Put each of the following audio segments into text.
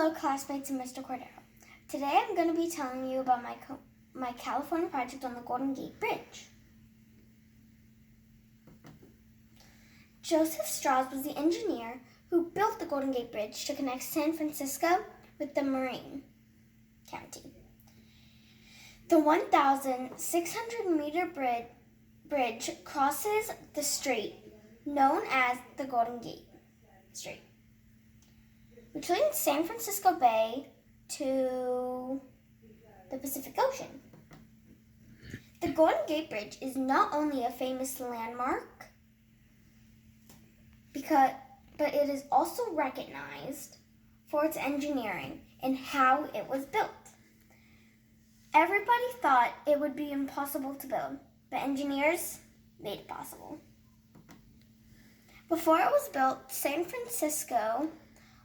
Hello, classmates and Mr. Cordero. Today I'm going to be telling you about my California project on the Golden Gate Bridge. Joseph Strauss was the engineer who built the Golden Gate Bridge to connect San Francisco with the Marin County. The 1,600-meter bridge crosses the strait known as the Golden Gate Strait between San Francisco Bay to the Pacific Ocean. The Golden Gate Bridge is not only a famous landmark, but it is also recognized for its engineering and how it was built. Everybody thought it would be impossible to build, but engineers made it possible. Before it was built, San Francisco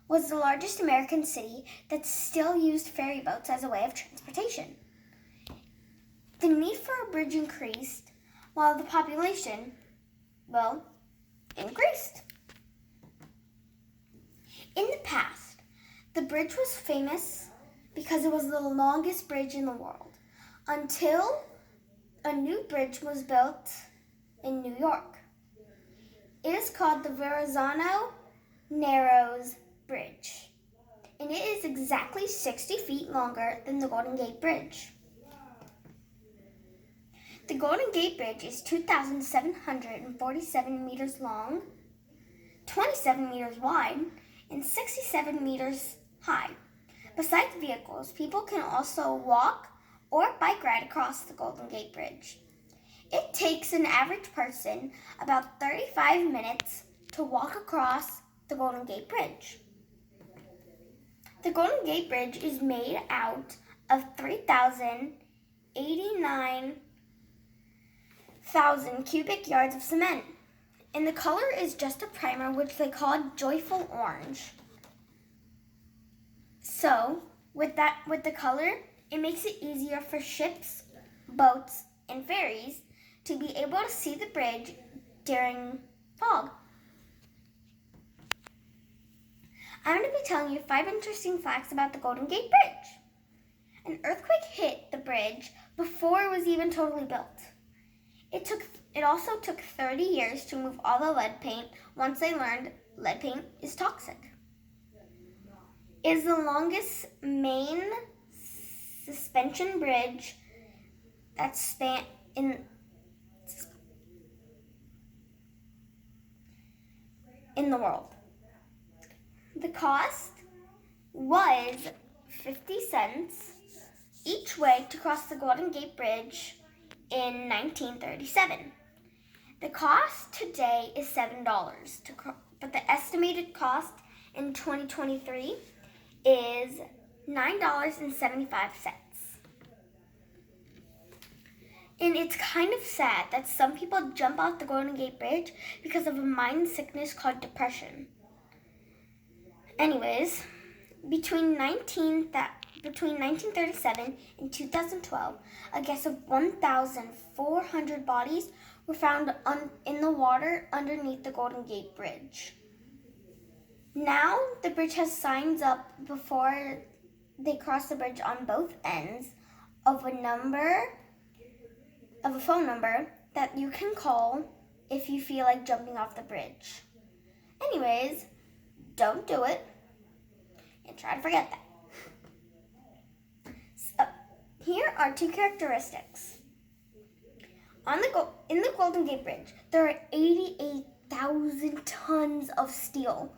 was the largest American city that still used ferry boats as a way of transportation. The need for a bridge increased while the population, increased. In the past, the bridge was famous because it was the longest bridge in the world until a new bridge was built in New York. It is called the Verrazano Narrows Bridge, and it is exactly 60 feet longer than the Golden Gate Bridge. The Golden Gate Bridge is 2,747 meters long, 27 meters wide, and 67 meters high. Besides vehicles, people can also walk or bike ride across the Golden Gate Bridge. It takes an average person about 35 minutes to walk across the Golden Gate Bridge. The Golden Gate Bridge is made out of 3,089,000 cubic yards of cement, and the color is just a primer, which they call joyful orange. So, with the color, it makes it easier for ships, boats, and ferries to be able to see the bridge during fog. I'm going to be telling you 5 interesting facts about the Golden Gate Bridge. An earthquake hit the bridge before it was even totally built. It also took 30 years to remove all the lead paint once they learned lead paint is toxic. It is the longest main suspension bridge that's in the world. The cost was 50 cents each way to cross the Golden Gate Bridge in 1937. The cost today is $7 but the estimated cost in 2023 is $9.75. And it's kind of sad that some people jump off the Golden Gate Bridge because of a mind sickness called depression. Anyways, between 1937 and 2012, a guess of 1,400 bodies were found in the water underneath the Golden Gate Bridge. Now, the bridge has signs up before they cross the bridge on both ends of a phone number that you can call if you feel like jumping off the bridge. Anyways, don't do it and try to forget that. So, here are 2 characteristics. In the Golden Gate Bridge, there are 88,000 tons of steel,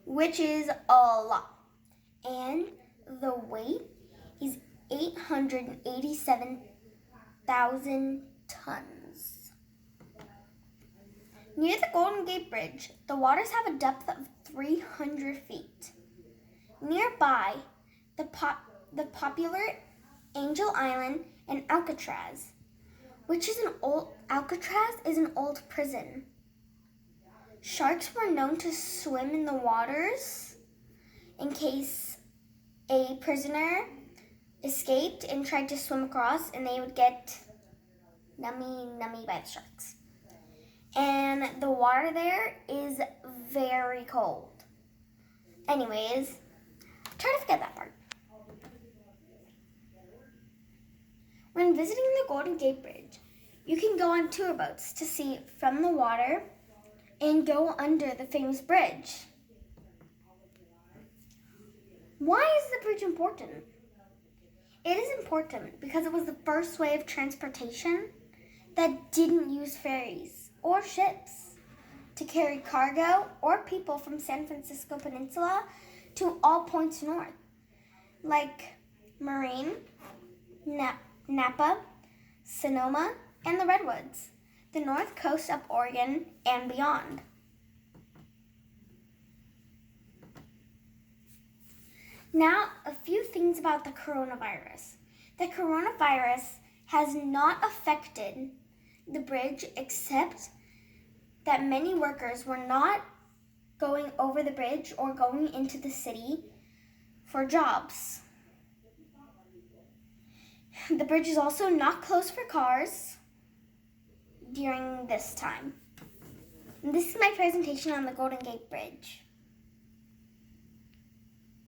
which is a lot. And the weight is 887,000 tons. Near the Golden Gate Bridge, the waters have a depth of 300 feet. Nearby, the popular Angel Island and Alcatraz, Alcatraz is an old prison. Sharks were known to swim in the waters in case a prisoner escaped and tried to swim across, and they would get nummy by the sharks. And the water there is very cold. Anyways, Try to forget that part. When visiting the Golden Gate Bridge, you can go on tour boats to see it from the water and go under the famous bridge. Why is the bridge important? It is important because it was the first way of transportation that didn't use ferries or ships to carry cargo or people from San Francisco Peninsula to all points north, like Marine, Napa, Sonoma, and the Redwoods, the north coast of Oregon, and beyond. Now, a few things about the coronavirus. The coronavirus has not affected the bridge except that many workers were not going over the bridge or going into the city for jobs. The bridge is also not closed for cars during this time. And this is my presentation on the Golden Gate Bridge.